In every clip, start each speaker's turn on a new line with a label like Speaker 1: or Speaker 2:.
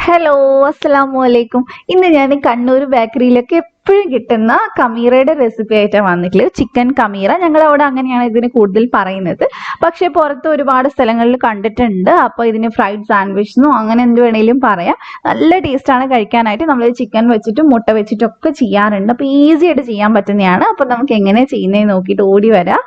Speaker 1: Hello, അസ്സലാമു അലൈക്കും. ഇന്ന് ഞാൻ കണ്ണൂർ ബേക്കറിയിലൊക്കെ എപ്പോഴും കിട്ടുന്ന കമീറയുടെ റെസിപ്പി ആയിട്ടാണ് വന്നിട്ടുള്ളത്. ചിക്കൻ കമീറ, ഞങ്ങൾ അവിടെ അങ്ങനെയാണ് ഇതിന് കൂടുതൽ പറയുന്നത്. പക്ഷെ പുറത്ത് ഒരുപാട് സ്ഥലങ്ങളിൽ കണ്ടിട്ടുണ്ട്. അപ്പോൾ ഇതിന് ഫ്രൈഡ് സാൻഡ്വിച്ച് എന്നോ അങ്ങനെ എന്ത് വേണേലും പറയാം. നല്ല ടേസ്റ്റാണ് കഴിക്കാനായിട്ട്. നമ്മൾ ചിക്കൻ വെച്ചിട്ടും മുട്ട വെച്ചിട്ടും ഒക്കെ ചെയ്യാറുണ്ട്. അപ്പോൾ ഈസി ആയിട്ട് ചെയ്യാൻ പറ്റുന്നതാണ്. അപ്പോൾ നമുക്ക് എങ്ങനെ ചെയ്യുന്നതെന്ന് നോക്കിയിട്ട് ഓടി വരാം.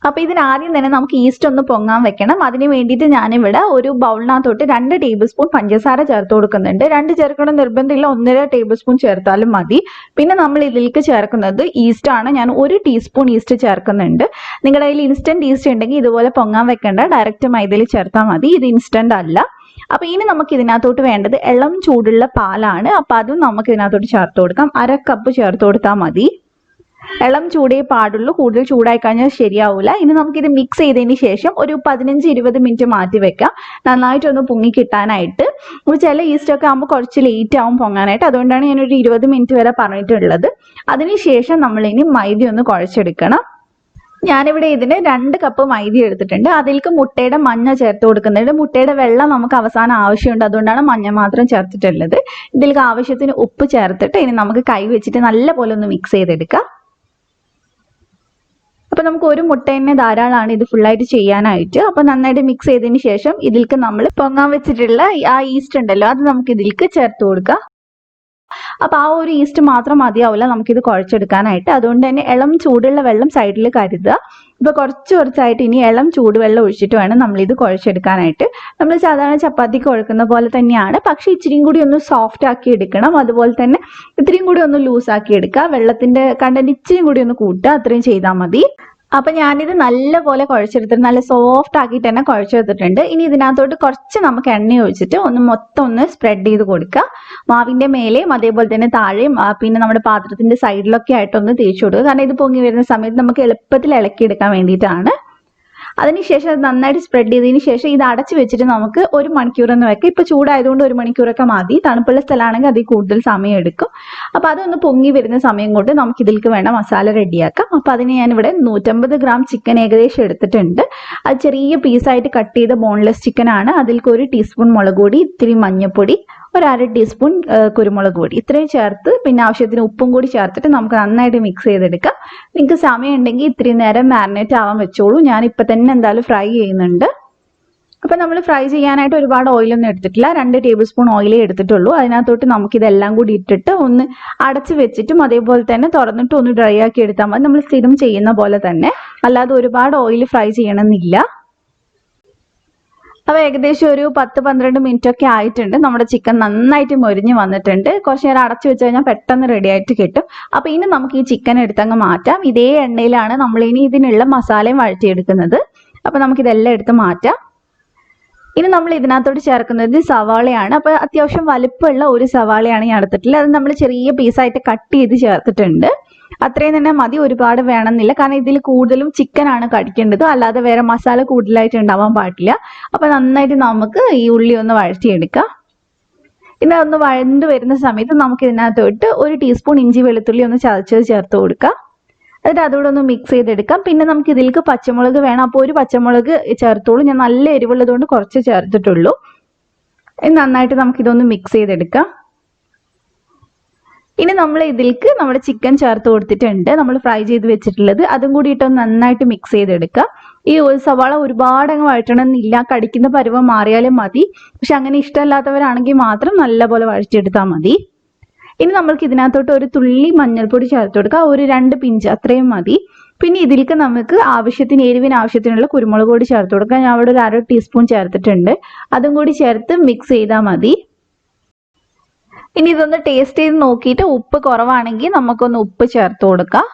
Speaker 1: അപ്പോൾ ഇതിനാദ്യം തന്നെ നമുക്ക് ഈസ്റ്റ് ഒന്ന് പൊങ്ങാൻ വെക്കണം. അതിന് വേണ്ടിയിട്ട് ഞാനിവിടെ ഒരു ബൗളിനകത്തോട്ട് 2 ടേബിൾ സ്പൂൺ പഞ്ചസാര ചേർത്ത് കൊടുക്കുന്നുണ്ട്. 2 ചേർക്കണം നിർബന്ധമില്ല, 1.5 ടേബിൾ സ്പൂൺ ചേർത്താലും മതി. പിന്നെ നമ്മൾ ഇതിലേക്ക് ചേർക്കുന്നത് ഈസ്റ്റ് ആണ്. ഞാൻ 1 ടീസ്പൂൺ ഈസ്റ്റ് ചേർക്കുന്നുണ്ട്. നിങ്ങളുടെ കയ്യിൽ ഇൻസ്റ്റന്റ് ഈസ്റ്റ് ഉണ്ടെങ്കിൽ ഇതുപോലെ പൊങ്ങാൻ വെക്കേണ്ട, ഡയറക്റ്റ് മൈദയിൽ ചേർത്താൽ മതി. ഇത് ഇൻസ്റ്റന്റ് അല്ല. അപ്പൊ ഇനി നമുക്ക് ഇതിനകത്തോട്ട് വേണ്ടത് ഇളം ചൂടുള്ള പാലാണ്. അപ്പൊ അതും നമുക്ക് ഇതിനകത്തോട്ട് ചേർത്ത് കൊടുക്കാം. 1/2 കപ്പ് ചേർത്ത് കൊടുത്താൽ മതി. ഇളം ചൂടേ പാടുള്ളൂ, കൂടുതൽ ചൂടായി കഴിഞ്ഞാൽ ശരിയാവില്ല. ഇനി നമുക്കിത് മിക്സ് ചെയ്തതിന് ശേഷം ഒരു 15-20 മിനിറ്റ് മാറ്റി വെക്കാം, നന്നായിട്ടൊന്ന് പൊങ്ങി കിട്ടാനായിട്ട്. ചില ഈസ്റ്റ് ഒക്കെ ആകുമ്പോൾ കുറച്ച് ലേറ്റ് ആവും പൊങ്ങാനായിട്ട്, അതുകൊണ്ടാണ് ഞാനൊരു 20 മിനിറ്റ് വരെ പറഞ്ഞിട്ടുള്ളത്. അതിനുശേഷം നമ്മൾ ഇനി മൈദ ഒന്ന് കുഴച്ചെടുക്കണം. ഞാനിവിടെ ഇതിന് 2 കപ്പ് മൈദ എടുത്തിട്ടുണ്ട്. അതിലേക്ക് മുട്ടയുടെ മഞ്ഞ ചേർത്ത് കൊടുക്കുന്നുണ്ട്. മുട്ടയുടെ വെള്ളം നമുക്ക് അവസാനം ആവശ്യമുണ്ട്, അതുകൊണ്ടാണ് മഞ്ഞ മാത്രം ചേർത്തിട്ടുള്ളത്. ഇതിലേക്ക് ആവശ്യത്തിന് ഉപ്പ് ചേർത്തിട്ട് ഇനി നമുക്ക് കൈ വെച്ചിട്ട് നല്ലപോലെ ഒന്ന് മിക്സ് ചെയ്തെടുക്കാം. അപ്പൊ നമുക്ക് ഒരു മുട്ട തന്നെ ധാരാളമാണ് ഇത് ഫുള്ളായിട്ട് ചെയ്യാനായിട്ട്. അപ്പൊ നന്നായിട്ട് മിക്സ് ചെയ്തതിന് ശേഷം ഇതിലേക്ക് നമ്മൾ പൊങ്ങാൻ വെച്ചിട്ടുള്ള ആ ഈസ്റ്റ് ഉണ്ടല്ലോ, അത് നമുക്ക് ഇതിലേക്ക് ചേർത്ത് കൊടുക്കാം. അപ്പൊ ആ ഒരു ഈസ്റ്റ് മാത്രം മതിയാവില്ല നമുക്കിത് കുഴച്ചെടുക്കാനായിട്ട്. അതുകൊണ്ട് തന്നെ ഇളം ചൂടുള്ള വെള്ളം സൈഡിൽ കരുതുക. ഇപ്പൊ കുറച്ചായിട്ട് ഇനി ഇളം ചൂടുവെള്ളം ഒഴിച്ചിട്ട് വേണം നമ്മൾ ഇത് കുഴച്ചെടുക്കാനായിട്ട്. നമ്മൾ സാധാരണ ചപ്പാത്തി കുഴക്കുന്ന പോലെ തന്നെയാണ്, പക്ഷെ ഇച്ചിരിയും കൂടി ഒന്ന് സോഫ്റ്റ് ആക്കി എടുക്കണം. അതുപോലെ തന്നെ ഇത്തിരിയും കൂടി ഒന്ന് ലൂസ് ആക്കി എടുക്കുക. വെള്ളത്തിന്റെ കണ്ടന്റ് ഇച്ചിരിയും കൂടി ഒന്ന് കൂട്ടുക, അത്രയും ചെയ്താൽ മതി. അപ്പൊ ഞാനിത് നല്ലപോലെ കുഴച്ചെടുത്തിട്ട് നല്ല സോഫ്റ്റ് ആക്കിയിട്ട് തന്നെ കുഴച്ചെടുത്തിട്ടുണ്ട്. ഇനി ഇതിനകത്തോട്ട് കുറച്ച് നമുക്ക് എണ്ണ ഒഴിച്ചിട്ട് മൊത്തം ഒന്ന് സ്പ്രെഡ് ചെയ്ത് കൊടുക്കുക. മാവിന്റെ മേലെയും അതേപോലെ തന്നെ താഴെയും പിന്നെ നമ്മുടെ പാത്രത്തിന്റെ സൈഡിലൊക്കെ ആയിട്ടൊന്ന് തേച്ച് കൊടുക്കുക. കാരണം ഇത് പൊങ്ങി വരുന്ന സമയത്ത് നമുക്ക് എളുപ്പത്തിൽ ഇളക്കിയെടുക്കാൻ വേണ്ടിയിട്ടാണ്. അതിനുശേഷം അത് നന്നായിട്ട് സ്പ്രെഡ് ചെയ്തതിന് ശേഷം ഇത് അടച്ചു വെച്ചിട്ട് നമുക്ക് 1 മണിക്കൂർ എന്ന് വെക്കാം. ഇപ്പൊ ചൂടായതുകൊണ്ട് 1 മണിക്കൂറൊക്കെ മതി. തണുപ്പുള്ള സ്ഥലമാണെങ്കിൽ അതിൽ കൂടുതൽ സമയം എടുക്കും. അപ്പൊ അതൊന്ന് പൊങ്ങി വരുന്ന സമയം കൊണ്ട് നമുക്ക് ഇതിലേക്ക് വേണ്ട മസാല റെഡിയാക്കാം. അപ്പൊ അതിന് ഞാനിവിടെ 150 ഗ്രാം ചിക്കൻ ഏകദേശം എടുത്തിട്ടുണ്ട്. അത് ചെറിയ പീസായിട്ട് കട്ട് ചെയ്ത ബോൺലെസ് ചിക്കൻ ആണ്. അതിലേക്ക് 1 ടീസ്പൂൺ മുളക് പൊടി, ഇത്തിരി മഞ്ഞൾപ്പൊടി, 1/2 ടീസ്പൂൺ കുരുമുളക് പൊടി, ഇത്രയും ചേർത്ത് പിന്നെ ആവശ്യത്തിന് ഉപ്പും കൂടി ചേർത്തിട്ട് നമുക്ക് നന്നായിട്ട് മിക്സ് ചെയ്തെടുക്കാം. നിങ്ങൾക്ക് സമയം ഉണ്ടെങ്കിൽ ഇത്തിരി നേരം മാരിനേറ്റ് ആവാൻ വെച്ചോളൂ. ഞാൻ ഇപ്പൊ തന്നെ എന്തായാലും ഫ്രൈ ചെയ്യുന്നുണ്ട്. അപ്പൊ നമ്മൾ ഫ്രൈ ചെയ്യാനായിട്ട് ഒരുപാട് ഓയിലൊന്നും എടുത്തിട്ടില്ല, 2 ടേബിൾ സ്പൂൺ ഓയിലേ എടുത്തിട്ടുള്ളൂ. അതിനകത്തോട്ട് നമുക്ക് ഇതെല്ലാം കൂടി ഇട്ടിട്ട് ഒന്ന് അടച്ചു വെച്ചിട്ടും അതേപോലെ തന്നെ തുറന്നിട്ട് ഒന്ന് ഡ്രൈ ആക്കി എടുത്താൽ മതി. നമ്മൾ സ്ഥിരം ചെയ്യുന്ന പോലെ തന്നെ, അല്ലാതെ ഒരുപാട് ഓയിൽ ഫ്രൈ ചെയ്യണമെന്നില്ല. അപ്പൊ ഏകദേശം ഒരു 10-12 മിനിറ്റ് ഒക്കെ ആയിട്ടുണ്ട്. നമ്മുടെ ചിക്കൻ നന്നായിട്ട് മൊരിഞ്ഞ് വന്നിട്ടുണ്ട്. കുറച്ച് നേരം അടച്ചു വെച്ച് കഴിഞ്ഞാൽ പെട്ടെന്ന് റെഡി ആയിട്ട് കിട്ടും. അപ്പൊ ഇനി നമുക്ക് ഈ ചിക്കൻ എടുത്തങ്ങ് മാറ്റാം. ഇതേ എണ്ണയിലാണ് നമ്മൾ ഇനി ഇതിനുള്ള മസാലയും വഴറ്റിയെടുക്കുന്നത്. അപ്പൊ നമുക്ക് ഇതെല്ലാം എടുത്ത് മാറ്റാം. ഇനി നമ്മൾ ഇതിനകത്തോട്ട് ചേർക്കുന്നത് സവാളയാണ്. അപ്പൊ അത്യാവശ്യം വലുപ്പമുള്ള ഒരു സവാളയാണ് ഞാൻ എടുത്തിട്ടുള്ളത്. അത് നമ്മൾ ചെറിയ പീസായിട്ട് കട്ട് ചെയ്ത് ചേർത്തിട്ടുണ്ട്. അത്രയും തന്നെ മതി, ഒരുപാട് വേണമെന്നില്ല. കാരണം ഇതിൽ കൂടുതലും ചിക്കനാണ് കടിക്കേണ്ടത്, അല്ലാതെ വേറെ മസാല കൂടുതലായിട്ട് ഉണ്ടാവാൻ പാടില്ല. അപ്പൊ നന്നായിട്ട് നമുക്ക് ഈ ഉള്ളി ഒന്ന് വഴറ്റിയെടുക്കാം. ഇനി ഒന്ന് വഴണ്ട് വരുന്ന സമയത്ത് നമുക്ക് ഇതിനകത്തോട്ട് 1 ടീസ്പൂൺ ഇഞ്ചി വെളുത്തുള്ളി ഒന്ന് ചതച്ചത് ചേർത്ത് കൊടുക്കാം. എന്നിട്ട് അതോടെ ഒന്ന് മിക്സ് ചെയ്തെടുക്കാം. പിന്നെ നമുക്ക് ഇതിലേക്ക് പച്ചമുളക് വേണം. അപ്പോൾ 1 പച്ചമുളക് ചേർത്തോളൂ. ഞാൻ നല്ല എരിവുള്ളത് കൊണ്ട് കുറച്ച് ചേർത്തിട്ടുള്ളൂ. നന്നായിട്ട് നമുക്കിതൊന്ന് മിക്സ് ചെയ്തെടുക്കാം. ഇനി നമ്മൾ ഇതിലേക്ക് നമ്മുടെ ചിക്കൻ ചേർത്ത് കൊടുത്തിട്ടുണ്ട്, നമ്മൾ ഫ്രൈ ചെയ്ത് വെച്ചിട്ടുള്ളത്. അതും കൂടി ഇട്ടൊന്ന് നന്നായിട്ട് മിക്സ് ചെയ്തെടുക്കുക. ഈ സവാള ഒരുപാട് അങ്ങ് വഴറ്റണമെന്നില്ല, കടിക്കുന്ന പരുവം മാറിയാലും മതി. പക്ഷെ അങ്ങനെ ഇഷ്ടമല്ലാത്തവരാണെങ്കിൽ മാത്രം നല്ലപോലെ വഴറ്റിയെടുത്താൽ മതി. ഇനി നമ്മൾക്ക് ഇതിനകത്തോട്ട് 1 തുള്ളി മഞ്ഞൾപ്പൊടി ചേർത്ത് കൊടുക്കുക, ഒരു 2 പിഞ്ച്, അത്രയും മതി. പിന്നെ ഇതിലേക്ക് നമുക്ക് എരിവിന് ആവശ്യത്തിനുള്ള കുരുമുളക് പൊടി ചേർത്ത് കൊടുക്കുക. ഞാൻ അവിടെ ഒരു 1/2 ടീസ്പൂൺ ചേർത്തിട്ടുണ്ട്. അതും കൂടി ചേർത്ത് മിക്സ് ചെയ്താൽ മതി. ഇനി ഇതൊന്ന് ടേസ്റ്റ് ചെയ്ത് നോക്കിയിട്ട് ഉപ്പ് കുറവാണെങ്കിൽ നമുക്കൊന്ന് ഉപ്പ് ചേർത്ത് കൊടുക്കാം.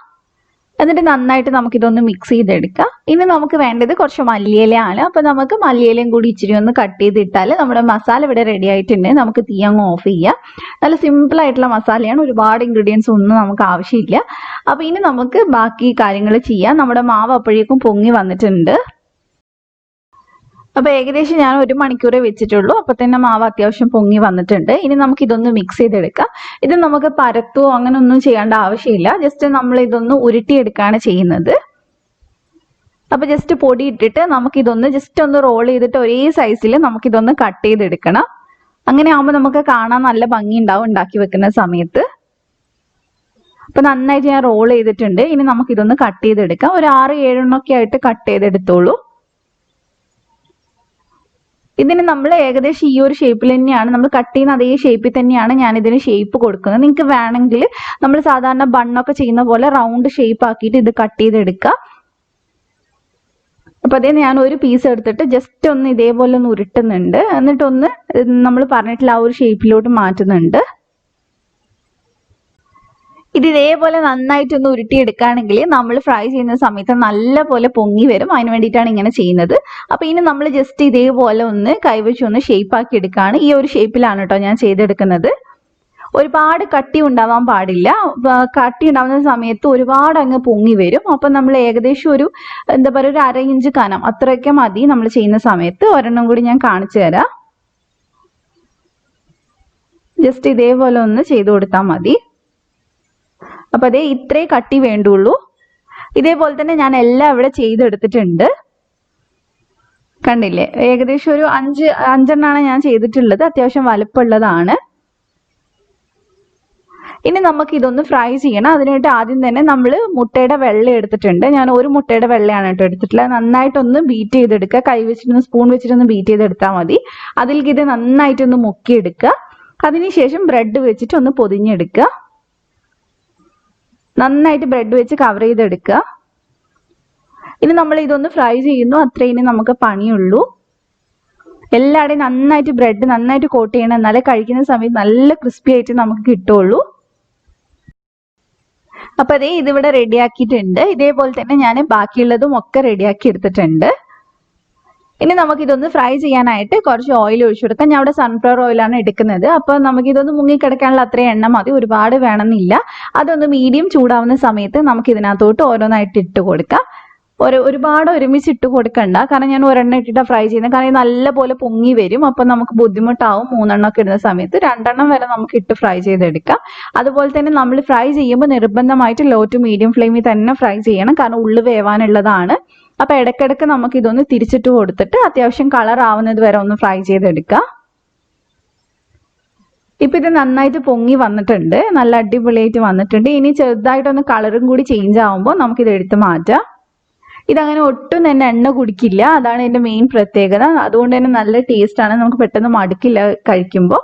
Speaker 1: എന്നിട്ട് നന്നായിട്ട് നമുക്കിതൊന്ന് മിക്സ് ചെയ്തെടുക്കാം. ഇനി നമുക്ക് വേണ്ടത് കുറച്ച് മല്ലിയിലയാണ്. അപ്പൊ നമുക്ക് മല്ലിയിലയും കൂടി ഇച്ചിരി ഒന്ന് കട്ട് ചെയ്തിട്ടാൽ നമ്മുടെ മസാല ഇവിടെ റെഡി ആയിട്ടുണ്ട്. നമുക്ക് തീ അങ്ങ് ഓഫ് ചെയ്യാം. നല്ല സിമ്പിൾ ആയിട്ടുള്ള മസാലയാണ്, ഒരുപാട് ഇൻഗ്രീഡിയൻസ് ഒന്നും നമുക്ക് ആവശ്യമില്ല. അപ്പൊ ഇനി നമുക്ക് ബാക്കി കാര്യങ്ങൾ ചെയ്യാം. നമ്മുടെ മാവ് അപ്പോഴേക്കും പൊങ്ങി വന്നിട്ടുണ്ട്. അപ്പൊ ഏകദേശം ഞാൻ 1 മണിക്കൂറേ വെച്ചിട്ടുള്ളൂ. അപ്പൊ തന്നെ മാവ് അത്യാവശ്യം പൊങ്ങി വന്നിട്ടുണ്ട്. ഇനി നമുക്ക് ഇതൊന്ന് മിക്സ് ചെയ്തെടുക്കാം. ഇത് നമുക്ക് പരത്തുവോ അങ്ങനെ ഒന്നും ചെയ്യേണ്ട ആവശ്യമില്ല. ജസ്റ്റ് നമ്മൾ ഇതൊന്ന് ഉരുട്ടിയെടുക്കുകയാണ് ചെയ്യുന്നത്. അപ്പോൾ ജസ്റ്റ് പൊടി ഇട്ടിട്ട് നമുക്ക് ഇതൊന്ന് ജസ്റ്റ് ഒന്ന് റോൾ ചെയ്തിട്ട് ഒരേ സൈസിൽ നമുക്ക് ഇതൊന്ന് കട്ട് ചെയ്തെടുക്കണം. അങ്ങനെ ആവുമ്പോൾ നമുക്ക് കാണാൻ നല്ല ഭംഗി ഉണ്ടാവും ഉണ്ടാക്കി വെക്കുന്ന സമയത്ത്. അപ്പോൾ നന്നായിട്ട് ഞാൻ റോൾ ചെയ്തിട്ടുണ്ട്. ഇനി നമുക്ക് ഇതൊന്ന് കട്ട് ചെയ്തെടുക്കാം. ഒരു 6-7 എണ്ണമൊക്കെ ആയിട്ട് കട്ട് ചെയ്തെടുത്തോളൂ. ഇതിന് നമ്മൾ ഏകദേശം ഈ ഒരു ഷേപ്പിൽ തന്നെയാണ് നമ്മൾ കട്ട് ചെയ്യുന്ന അതേ ഷേപ്പിൽ തന്നെയാണ് ഞാൻ ഇതിന് ഷേപ്പ് കൊടുക്കുന്നത്. നിങ്ങൾക്ക് വേണമെങ്കിൽ നമ്മൾ സാധാരണ ബണ്ണൊക്കെ ചെയ്യുന്ന പോലെ റൗണ്ട് ഷേപ്പ് ആക്കിയിട്ട് ഇത് കട്ട് ചെയ്തെടുക്കാം. അപ്പോൾ അതേ ഞാൻ ഒരു പീസ് എടുത്തിട്ട് ജസ്റ്റ് ഒന്ന് ഇതേപോലെ ഒന്ന് ഉരുട്ടുന്നുണ്ട്. എന്നിട്ടൊന്ന് നമ്മൾ പറഞ്ഞിട്ടുള്ള ആ ഒരു ഷേപ്പിലോട്ട് മാറ്റുന്നുണ്ട്. ഇത് ഇതേപോലെ നന്നായിട്ടൊന്ന് ഉരുട്ടിയെടുക്കുകയാണെങ്കിൽ നമ്മൾ ഫ്രൈ ചെയ്യുന്ന സമയത്ത് നല്ല പോലെ പൊങ്ങി വരും. അതിന് വേണ്ടിയിട്ടാണ് ഇങ്ങനെ ചെയ്യുന്നത്. അപ്പോൾ ഇനി നമ്മൾ ജസ്റ്റ് ഇതേപോലെ ഒന്ന് കൈവച്ച് ഒന്ന് ഷേപ്പ് ആക്കി എടുക്കുകയാണ്. ഈ ഒരു ഷേപ്പിലാണ് കേട്ടോ ഞാൻ ചെയ്തെടുക്കുന്നത്. ഒരുപാട് കട്ടി ഉണ്ടാവാൻ പാടില്ല. കട്ടി ഉണ്ടാവുന്ന സമയത്ത് ഒരുപാട് അങ്ങ് പൊങ്ങി വരും. അപ്പം നമ്മൾ ഏകദേശം ഒരു എന്താ പറയുക ഒരു 1/2 ഇഞ്ച് കനം അത്രയൊക്കെ മതി നമ്മൾ ചെയ്യുന്ന സമയത്ത്. ഒരെണ്ണം കൂടി ഞാൻ കാണിച്ചു തരാം. ജസ്റ്റ് ഇതേപോലെ ഒന്ന് ചെയ്ത് കൊടുത്താൽ മതി. അപ്പം അതേ ഇത്രേ കട്ടി വേണ്ടുള്ളൂ. ഇതേപോലെ തന്നെ ഞാൻ എല്ലാം ഇവിടെ ചെയ്തെടുത്തിട്ടുണ്ട്. കണ്ടില്ലേ, ഏകദേശം ഒരു 5 ഞാൻ ചെയ്തിട്ടുള്ളത്. അത്യാവശ്യം വലുപ്പമുള്ളതാണ്. ഇനി നമുക്ക് ഇതൊന്ന് ഫ്രൈ ചെയ്യണം. അതിനായിട്ട് ആദ്യം തന്നെ നമ്മൾ മുട്ടയുടെ വെള്ള എടുത്തിട്ടുണ്ട്. ഞാൻ ഒരു മുട്ടയുടെ വെള്ളയാണ് കേട്ടോ എടുത്തിട്ടുള്ളത്. നന്നായിട്ടൊന്ന് ബീറ്റ് ചെയ്തെടുക്കുക. കൈ വെച്ചിട്ടൊന്ന് സ്പൂൺ വെച്ചിട്ടൊന്ന് ബീറ്റ് ചെയ്തെടുത്താൽ മതി. അതിലേക്ക് ഇത് നന്നായിട്ടൊന്ന് മുക്കിയെടുക്കുക. അതിനുശേഷം ബ്രെഡ് വെച്ചിട്ട് ഒന്ന് പൊതിഞ്ഞെടുക്കുക. നന്നായിട്ട് ബ്രെഡ് വെച്ച് കവർ ചെയ്തെടുക്കുക. ഇനി നമ്മൾ ഇതൊന്ന് ഫ്രൈ ചെയ്യുന്നു, അത്രേ ഇനി നമുക്ക് പണിയുള്ളൂ. എല്ലായിടെയും നന്നായിട്ട് ബ്രെഡ് നന്നായിട്ട് കോട്ട് ചെയ്യണം. എന്നാലേ കഴിക്കുന്ന സമയത്ത് നല്ല ക്രിസ്പി ആയിട്ട് നമുക്ക് കിട്ടുള്ളൂ. അപ്പൊ അതേ ഇതിവിടെ റെഡിയാക്കിയിട്ടുണ്ട്. ഇതേപോലെ തന്നെ ഞാൻ ബാക്കിയുള്ളതും ഒക്കെ റെഡിയാക്കി എടുത്തിട്ടുണ്ട്. ഇനി നമുക്കിതൊന്ന് ഫ്രൈ ചെയ്യാനായിട്ട് കുറച്ച് ഓയിൽ ഒഴിച്ചു കൊടുക്കാം. ഞാൻ ഇവിടെ സൺഫ്ലവർ ഓയിലാണ് എടുക്കുന്നത്. അപ്പൊ നമുക്കിതൊന്ന് മുങ്ങിക്കിടക്കാനുള്ള അത്രയും എണ്ണ മതി, ഒരുപാട് വേണമെന്നില്ല. അതൊന്ന് മീഡിയം ചൂടാവുന്ന സമയത്ത് നമുക്ക് ഇതിനകത്തോട്ട് ഓരോന്നായിട്ട് ഇട്ട് കൊടുക്കാം. ഒരുപാട് ഒരുമിച്ച് ഇട്ട് കൊടുക്കണ്ട, കാരണം ഞാൻ ഒരെണ്ണം ഇട്ടിട്ടാണ് ഫ്രൈ ചെയ്യുന്നത്. കാരണം നല്ല പോലെ പൊങ്ങി വരും. അപ്പൊ നമുക്ക് ബുദ്ധിമുട്ടാവും. 3 എണ്ണം ഒക്കെ ഇടുന്ന സമയത്ത് 2 എണ്ണം വരെ നമുക്ക് ഇട്ട് ഫ്രൈ ചെയ്തെടുക്കാം. അതുപോലെ തന്നെ നമ്മൾ ഫ്രൈ ചെയ്യുമ്പോൾ നിർബന്ധമായിട്ട് ലോ ടു മീഡിയം ഫ്ലെയിമിൽ തന്നെ ഫ്രൈ ചെയ്യണം, കാരണം ഉള്ളു വേവാനുള്ളതാണ്. അപ്പൊ ഇടയ്ക്കിടയ്ക്ക് നമുക്ക് ഇതൊന്ന് തിരിച്ചിട്ട് കൊടുത്തിട്ട് അത്യാവശ്യം കളർ ആവുന്നത് വരെ ഒന്ന് ഫ്രൈ ചെയ്തെടുക്കാം. ഇപ്പൊ ഇത് നന്നായിട്ട് പൊങ്ങി വന്നിട്ടുണ്ട്, നല്ല അടിപൊളിയായിട്ട് വന്നിട്ടുണ്ട്. ഇനി ചെറുതായിട്ടൊന്ന് കളറും കൂടി ചേഞ്ച് ആവുമ്പോൾ നമുക്കിത് എടുത്ത് മാറ്റാം. ഇതങ്ങനെ ഒട്ടും തന്നെ എണ്ണ കുടിക്കില്ല, അതാണ് ഇതിന്റെ മെയിൻ പ്രത്യേകത. അതുകൊണ്ട് തന്നെ നല്ല ടേസ്റ്റ് ആണ്, നമുക്ക് പെട്ടെന്ന് മടുക്കില്ല കഴിക്കുമ്പോൾ.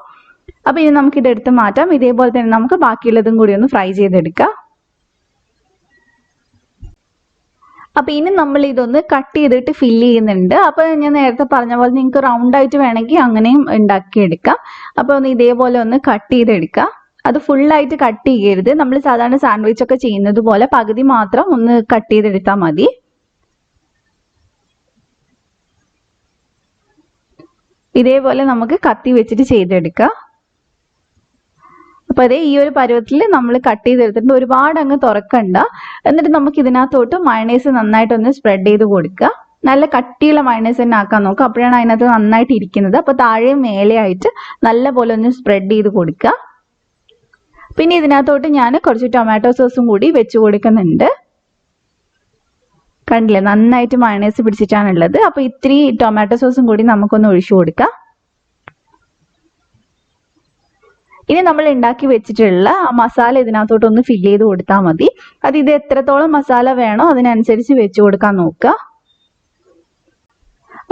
Speaker 1: അപ്പൊ ഇനി നമുക്കിത് എടുത്ത് മാറ്റാം. ഇതേപോലെ തന്നെ നമുക്ക് ബാക്കിയുള്ളതും കൂടി ഒന്ന് ഫ്രൈ ചെയ്തെടുക്കാം. അപ്പൊ ഇനി നമ്മൾ ഇതൊന്ന് കട്ട് ചെയ്തിട്ട് ഫില്ല് ചെയ്യുന്നുണ്ട്. അപ്പൊ ഞാൻ നേരത്തെ പറഞ്ഞ പോലെ നിങ്ങൾക്ക് റൗണ്ട് ആയിട്ട് വേണമെങ്കിൽ അങ്ങനെയും ഉണ്ടാക്കിയെടുക്കാം. അപ്പൊ ഒന്ന് ഇതേപോലെ ഒന്ന് കട്ട് ചെയ്തെടുക്കാം. അത് ഫുള്ളായിട്ട് കട്ട് ചെയ്യരുത്. നമ്മൾ സാധാരണ സാൻഡ്വിച്ച് ഒക്കെ ചെയ്യുന്നത് പോലെ പകുതി മാത്രം ഒന്ന് കട്ട് ചെയ്തെടുത്താൽ മതി. ഇതേപോലെ നമുക്ക് കത്തി വെച്ചിട്ട് ചെയ്തെടുക്കാം. അപ്പൊ അതേ ഈ ഒരു പരുവത്തിൽ നമ്മൾ കട്ട് ചെയ്തെടുത്തിട്ട് ഒരുപാട് അങ്ങ് തുറക്കണ്ട. എന്നിട്ട് നമുക്ക് ഇതിനകത്തോട്ട് മയണൈസ് നന്നായിട്ടൊന്ന് സ്പ്രെഡ് ചെയ്ത് കൊടുക്കുക. നല്ല കട്ടിയുള്ള മയണൈസ് തന്നെ ആക്കാൻ നോക്കുക, അപ്പോഴാണ് അതിനകത്ത് നന്നായിട്ട് ഇരിക്കുന്നത്. അപ്പൊ താഴെയും മേലെയായിട്ട് നല്ല പോലെ ഒന്ന് സ്പ്രെഡ് ചെയ്ത് കൊടുക്കുക. പിന്നെ ഇതിനകത്തോട്ട് ഞാൻ കുറച്ച് ടൊമാറ്റോ സോസും കൂടി വെച്ച് കൊടുക്കുന്നുണ്ട്. കണ്ടില്ലേ, നന്നായിട്ട് മയണൈസ് പിടിച്ചിട്ടാണുള്ളത്. അപ്പൊ ഇത്തിരി ടൊമാറ്റോ സോസും കൂടി നമുക്കൊന്ന് ഒഴിച്ചു കൊടുക്കാം. ഇനി നമ്മൾ ഉണ്ടാക്കി വെച്ചിട്ടുള്ള മസാല ഇതിനകത്തോട്ട് ഒന്ന് ഫില്ല് ചെയ്ത് കൊടുത്താൽ മതി. ഇത് എത്രത്തോളം മസാല വേണോ അതിനനുസരിച്ച് വെച്ച് കൊടുക്കാൻ നോക്കുക.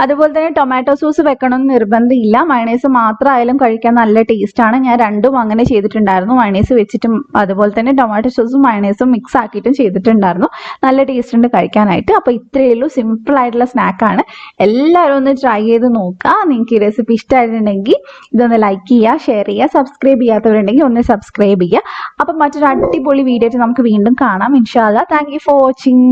Speaker 1: അതുപോലെ തന്നെ ടൊമാറ്റോ സോസ് വെക്കണമെന്ന് നിർബന്ധമില്ല, മയണൈസ് മാത്രമായാലും കഴിക്കാൻ നല്ല ടേസ്റ്റ് ആണ്. ഞാൻ രണ്ടും അങ്ങനെ ചെയ്തിട്ടുണ്ടായിരുന്നു, മയണൈസ് വെച്ചിട്ടും അതുപോലെ തന്നെ ടൊമാറ്റോ സോസും മയണൈസും മിക്സ് ആക്കിയിട്ടും ചെയ്തിട്ടുണ്ടായിരുന്നു. നല്ല ടേസ്റ്റ് ഉണ്ട് കഴിക്കാനായിട്ട്. അപ്പോൾ ഇത്രയേ ഉള്ളൂ, സിമ്പിൾ ആയിട്ടുള്ള സ്നാക്കാണ്. എല്ലാവരും ഒന്ന് ട്രൈ ചെയ്ത് നോക്കുക. നിങ്ങൾക്ക് ഈ റെസിപ്പി ഇഷ്ടമായിട്ടുണ്ടെങ്കിൽ ഇതൊന്ന് ലൈക്ക് ചെയ്യുക, ഷെയർ ചെയ്യുക. സബ്സ്ക്രൈബ് ചെയ്യാത്തവരുണ്ടെങ്കിൽ ഒന്ന് സബ്സ്ക്രൈബ് ചെയ്യുക. അപ്പം മറ്റൊരു അടിപൊളി വീഡിയോ ആയിട്ട് നമുക്ക് വീണ്ടും കാണാം ഇൻഷാ അല്ലാ. Thank you for watching.